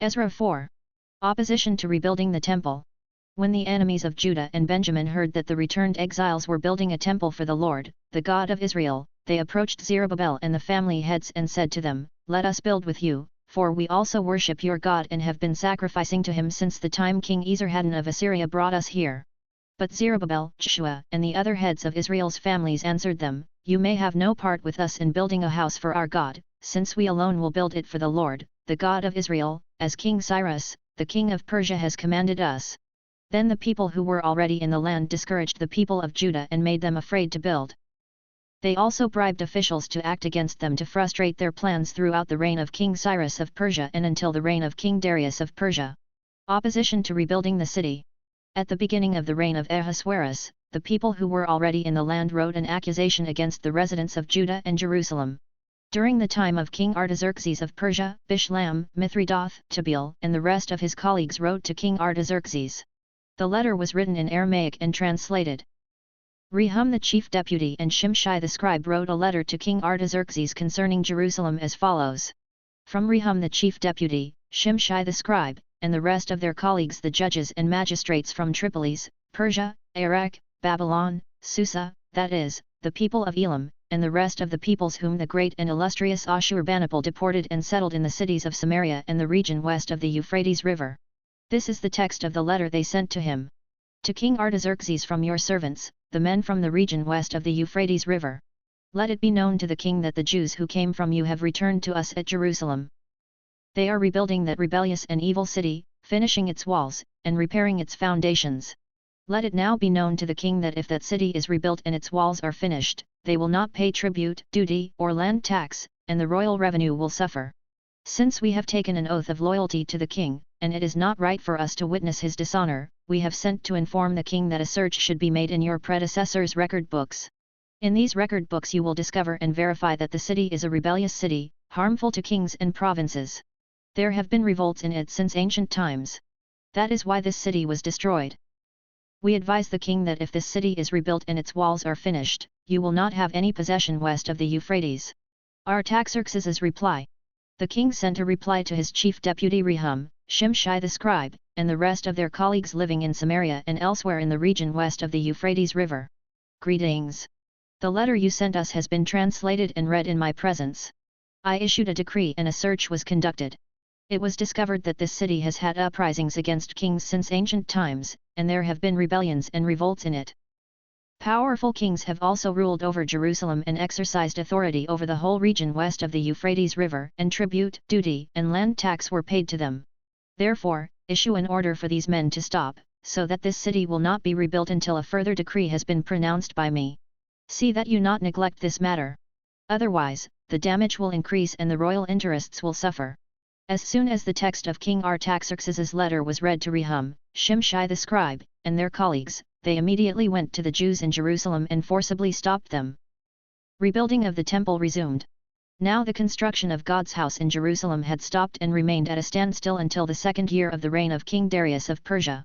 EZRA 4. Opposition to rebuilding the temple. When the enemies of Judah and Benjamin heard that the returned exiles were building a temple for the Lord, the God of Israel, they approached Zerubbabel and the family heads and said to them, "Let us build with you, for we also worship your God and have been sacrificing to him since the time King Esarhaddon of Assyria brought us here." But Zerubbabel, Joshua, and the other heads of Israel's families answered them, "You may have no part with us in building a house for our God, since we alone will build it for the Lord, the God of Israel, as King Cyrus, the king of Persia has commanded us." Then the people who were already in the land discouraged the people of Judah and made them afraid to build. They also bribed officials to act against them to frustrate their plans throughout the reign of King Cyrus of Persia and until the reign of King Darius of Persia. Opposition to rebuilding the city. At the beginning of the reign of Ahasuerus, the people who were already in the land wrote an accusation against the residents of Judah and Jerusalem. During the time of King Artaxerxes of Persia, Bishlam, Mithridath, Tabeel, and the rest of his colleagues wrote to King Artaxerxes. The letter was written in Aramaic and translated. Rehum the chief deputy and Shimshai the scribe wrote a letter to King Artaxerxes concerning Jerusalem as follows. From Rehum the chief deputy, Shimshai the scribe, and the rest of their colleagues the judges and magistrates from Tripolis, Persia, Iraq, Babylon, Susa, that is, the people of Elam, and the rest of the peoples whom the great and illustrious Ashurbanipal deported and settled in the cities of Samaria and the region west of the Euphrates River. This is the text of the letter they sent to him. To King Artaxerxes from your servants, the men from the region west of the Euphrates River. Let it be known to the king that the Jews who came from you have returned to us at Jerusalem. They are rebuilding that rebellious and evil city, finishing its walls, and repairing its foundations. Let it now be known to the king that if that city is rebuilt and its walls are finished, they will not pay tribute, duty, or land tax, and the royal revenue will suffer. Since we have taken an oath of loyalty to the king, and it is not right for us to witness his dishonor, we have sent to inform the king that a search should be made in your predecessors' record books. In these record books you will discover and verify that the city is a rebellious city, harmful to kings and provinces. There have been revolts in it since ancient times. That is why this city was destroyed. We advise the king that if this city is rebuilt and its walls are finished, you will not have any possession west of the Euphrates. Artaxerxes' reply. The king sent a reply to his chief deputy Rehum, Shimshai the scribe, and the rest of their colleagues living in Samaria and elsewhere in the region west of the Euphrates River. Greetings. The letter you sent us has been translated and read in my presence. I issued a decree and a search was conducted. It was discovered that this city has had uprisings against kings since ancient times, and there have been rebellions and revolts in it. Powerful kings have also ruled over Jerusalem and exercised authority over the whole region west of the Euphrates River, and tribute, duty, and land tax were paid to them. Therefore, issue an order for these men to stop, so that this city will not be rebuilt until a further decree has been pronounced by me. See that you not neglect this matter. Otherwise, the damage will increase and the royal interests will suffer. As soon as the text of King Artaxerxes' letter was read to Rehum, Shimshai the scribe, and their colleagues, they immediately went to the Jews in Jerusalem and forcibly stopped them. Rebuilding of the temple resumed. Now the construction of God's house in Jerusalem had stopped and remained at a standstill until the second year of the reign of King Darius of Persia.